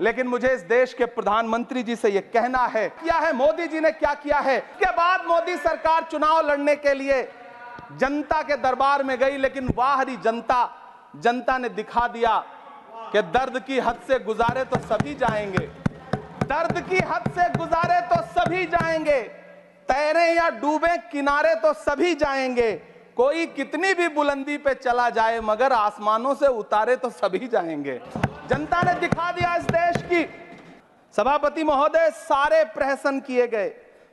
लेकिन मुझे इस देश के प्रधानमंत्री जी से यह कहना है, क्या है मोदी जी ने क्या किया है। के बाद मोदी सरकार चुनाव लड़ने के लिए जनता के दरबार में गई, लेकिन वाहरी जनता ने दिखा दिया कि दर्द की हद से गुजारे तो सभी जाएंगे, दर्द की हद से गुजारे तो सभी जाएंगे, तैरे या डूबे किनारे तो सभी जाएंगे, कोई कितनी भी बुलंदी पे चला जाए मगर आसमानों से उतारे तो सभी जाएंगे। जनता ने दिखा दिया इस देश की। सभापति महोदय, सारे प्रहसन किए गए,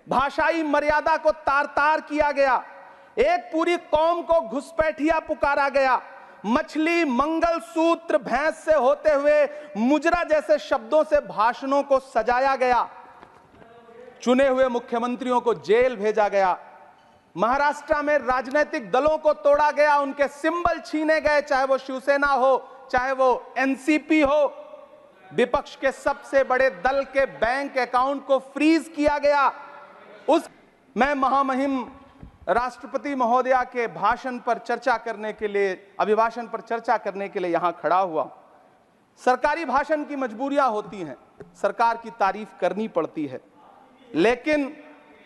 भाषाई मर्यादा को तार तार किया गया, एक पूरी कौम को घुसपैठिया पुकारा गया, मछली मंगल सूत्र भैंस से होते हुए मुजरा जैसे शब्दों से भाषणों को सजाया गया, चुने हुए मुख्यमंत्रियों को जेल भेजा गया, महाराष्ट्र में राजनीतिक दलों को तोड़ा गया, उनके सिंबल छीने गए, चाहे वो शिवसेना हो चाहे वो एनसीपी हो, विपक्ष के सबसे बड़े दल के बैंक अकाउंट को फ्रीज किया गया। मैं महामहिम राष्ट्रपति महोदया के भाषण पर चर्चा करने के लिए, अभिभाषण पर चर्चा करने के लिए यहां खड़ा हुआ। सरकारी भाषण की मजबूरियां होती हैं, सरकार की तारीफ करनी पड़ती है, लेकिन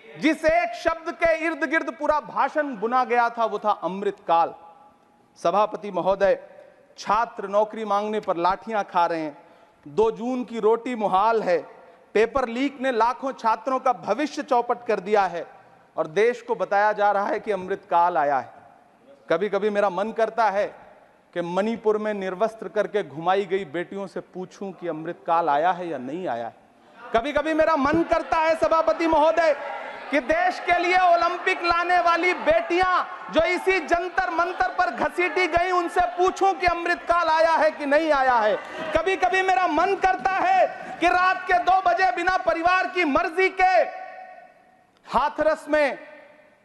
जिस एक शब्द के इर्द गिर्द पूरा भाषण बुना गया था वो था अमृतकाल। सभापति महोदय, छात्र नौकरी मांगने पर लाठियां खा रहे हैं, 2 जून की रोटी मुहाल है, पेपर लीक ने लाखों छात्रों का भविष्य चौपट कर दिया है और देश को बताया जा रहा है कि अमृतकाल आया है। कभी कभी मेरा मन करता है कि मणिपुर में निर्वस्त्र करके घुमाई गई बेटियों से पूछूं कि अमृतकाल आया है या नहीं आया है। कभी कभी मेरा मन करता है सभापति महोदय कि देश के लिए ओलंपिक लाने वाली बेटियां जो इसी जंतर मंतर पर घसीटी गई, उनसे पूछूं कि अमृतकाल आया है कि नहीं आया है। कभी कभी मेरा मन करता है कि रात के 2 बजे बिना परिवार की मर्जी के हाथरस में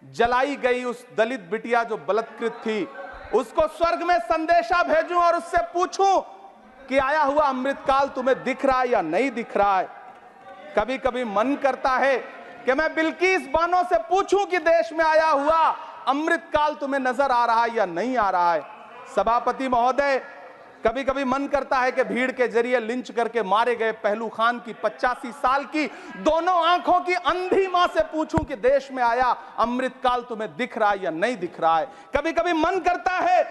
जलाई गई उस दलित बिटिया जो बलात्कृत थी, उसको स्वर्ग में संदेशा भेजूं और उससे पूछूं कि आया हुआ अमृतकाल तुम्हें दिख रहा है या नहीं दिख रहा है। कभी कभी मन करता है कि मैं बिल्किस बानो से पूछूं कि देश में आया हुआ अमृतकाल तुम्हें नजर आ रहा है या नहीं आ रहा है। सभापति महोदय, कभी कभी मन करता है कि भीड़ के जरिए लिंच करके मारे गए पहलू खान की 85 साल की दोनों आंखों की अंधी मां से पूछूं कि देश में आया अमृतकाल तुम्हें दिख रहा है या नहीं दिख रहा है। कभी कभी मन करता है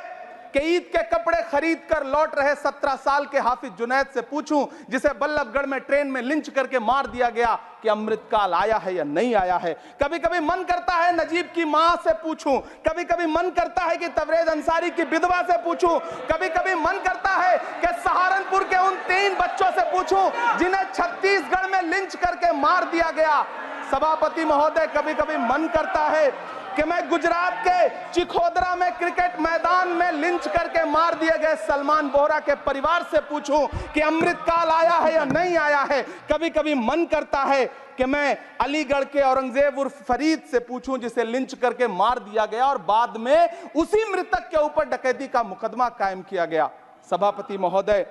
कि ईद के कपड़े खरीद कर लौट रहे 17 साल के हाफिज जुनैद से पूछूं, जिसे बल्लभगढ़ में ट्रेन में लिंच करके मार दिया गया, कि अमृतकाल आया है या नहीं आया है। कभी कभी मन करता है नजीब की मां से पूछूं, कभी कभी मन करता है कि तबरेज अंसारी की विधवा से पूछूं, कभी कभी मन करता है कि सहारनपुर के उन 3 बच्चों से पूछूं जिन्हें छत्तीसगढ़ में लिंच करके मार दिया गया। सभापति महोदय, कभी कभी मन करता है कि मैं गुजरात के चिखोदरा में क्रिकेट मैदान में लिंच करके मार दिए गए सलमान बोहरा के परिवार से पूछूं कि अमृतकाल आया है या नहीं आया है। कभी कभी मन करता है कि मैं अलीगढ़ के औरंगजेब उर्फ फरीद से पूछूं, जिसे लिंच करके मार दिया गया और बाद में उसी मृतक के ऊपर डकैती का मुकदमा कायम किया गया। सभापति महोदय,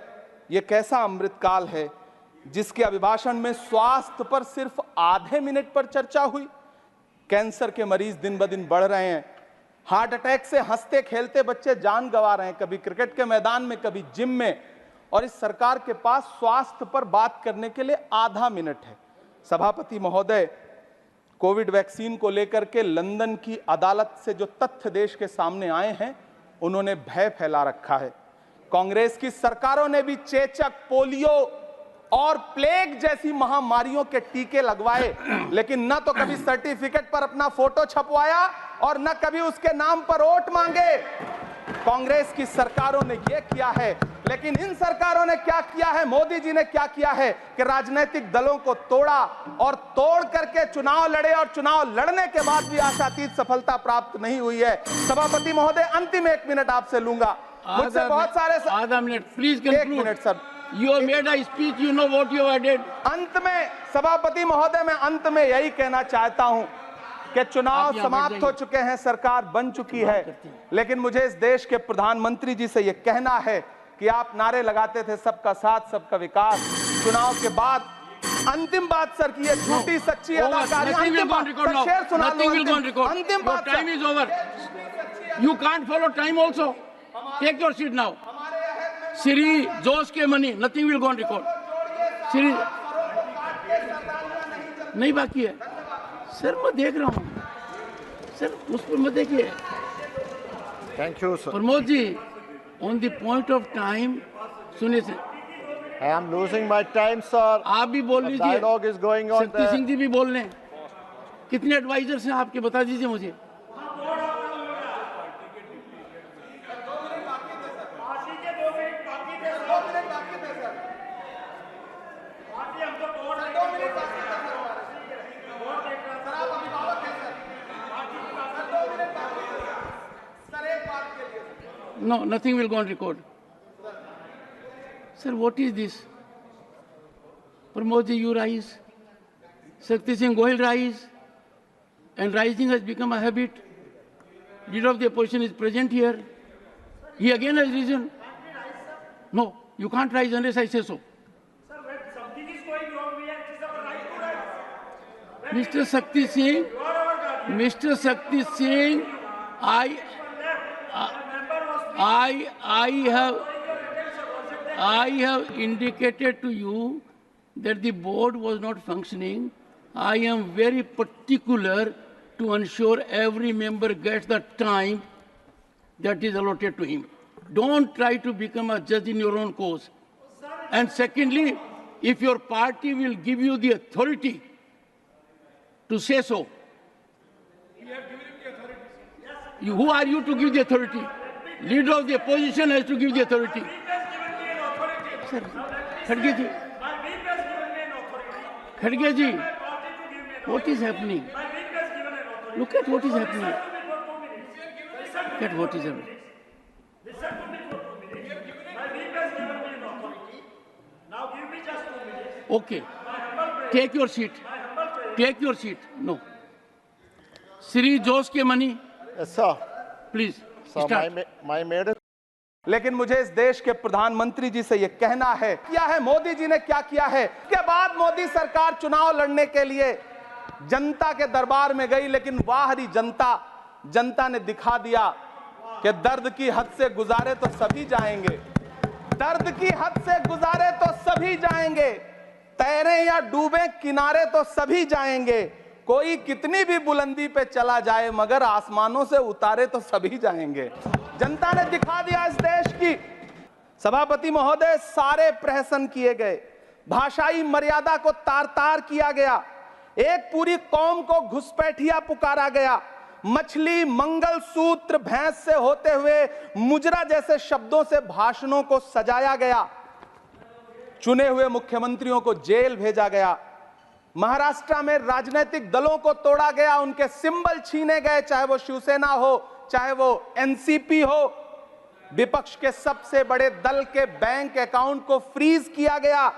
यह कैसा अमृतकाल है जिसके अभिभाषण में स्वास्थ्य पर सिर्फ आधे मिनट पर चर्चा हुई। कैंसर के मरीज दिन ब दिन बढ़ रहे हैं, हार्ट अटैक से हंसते खेलते बच्चे जान गंवा रहे हैं, कभी क्रिकेट के मैदान में कभी जिम में, और इस सरकार के पास स्वास्थ्य पर बात करने के लिए आधा मिनट है। सभापति महोदय, कोविड वैक्सीन को लेकर के लंदन की अदालत से जो तथ्य देश के सामने आए हैं, उन्होंने भय फैला रखा है। कांग्रेस की सरकारों ने भी चेचक, पोलियो और प्लेग जैसी महामारियों के टीके लगवाए, लेकिन न तो कभी सर्टिफिकेट पर अपना फोटो छपवाया और न कभी उसके नाम पर वोट मांगे। कांग्रेस की सरकारों ने यह किया है, लेकिन इन सरकारों ने क्या किया है, मोदी जी ने क्या किया है कि राजनीतिक दलों को तोड़ा और तोड़ करके चुनाव लड़े, और चुनाव लड़ने के बाद भी आशातीत सफलता प्राप्त नहीं हुई है। सभापति महोदय, अंतिम 1 मिनट आपसे लूंगा, मुझसे बहुत सारे। आधा minute please, 1 minute sir. You have made a speech, you know what you have did. अंत में सभापति महोदय, मैं अंत में यही कहना चाहता हूं कि चुनाव समाप्त हो चुके हैं, सरकार बन चुकी है, लेकिन मुझे इस देश के प्रधानमंत्री जी से यह कहना है कि आप नारे लगाते थे सबका साथ सबका विकास, चुनाव के बाद अंतिम बात सर की ये झूठी सच्ची अदाकारी, अंतिम बात शेर सुना लो, अंतिम बात, time is over, you can't follow time also, take your seat now. Siri, Josh के money, nothing will go on record. श्री नहीं बाकी है सर, मैं देख रहा हूँ सर, उस पर मत देखिए। Thank you, sir. Pramod ji, on the point of time सुनिए sir, I am losing my time, sir. आप भी बोल The लीजिए, dialogue is going on शक्ति there. सिंह जी भी बोल लें। कितने एडवाइजर्स हैं आपके, बता दीजिए मुझे। No, nothing will go on record. Sir, what is this? Pramod ji, you rise. Shakti Singh Gohil rise. And rising has become a habit. Leader of the opposition is present here. He again has risen. No, you can't rise unless I say so. Sir, when something is going wrong, it is our right to rise. Mr. Shakti Singh, Mr. Shakti Singh, I have indicated to you that the board was not functioning. I am very particular to ensure every member gets the time that is allotted to him. Don't try to become a judge in your own cause. And secondly, if your party will give you the authority to say so, who are you to give the authority? Leader of the opposition has to give the authority. Sir, Khadge ji, Khadge ji, what is happening? Look at what is happening. Look at what is happening. Listen to me for 2 minutes. My whip has given me an authority. Now give me just 2 minutes. Okay. Take your seat. Take your seat. No. Sri Jose के money, Yes, sir. please Sir, start. my maid is लेकिन मुझे इस देश के प्रधानमंत्री जी से यह कहना है, किया है मोदी जी ने क्या किया है। के बाद मोदी सरकार चुनाव लड़ने के लिए जनता के दरबार में गई, लेकिन बाहरी जनता ने दिखा दिया कि दर्द की हद से गुजारे तो सभी जाएंगे, दर्द की हद से गुजारे तो सभी जाएंगे, तैरे या डूबे किनारे तो सभी जाएंगे, कोई कितनी भी बुलंदी पे चला जाए मगर आसमानों से उतारे तो सभी जाएंगे। जनता ने दिखा दिया इस देश की। सभापति महोदय, सारे प्रहसन किए गए, भाषाई मर्यादा को तार-तार किया गया, एक पूरी कौम को घुसपैठिया पुकारा गया, मछली, मंगल सूत्र, भैंस से होते हुए मुजरा जैसे शब्दों से भाषणों को सजाया गया, चुने हुए मुख्यमंत्रियों को जेल भेजा गया, महाराष्ट्र में राजनीतिक दलों को तोड़ा गया, उनके सिंबल छीने गए, चाहे वो शिवसेना हो, चाहे वो एनसीपी हो, विपक्ष के सबसे बड़े दल के बैंक अकाउंट को फ्रीज किया गया।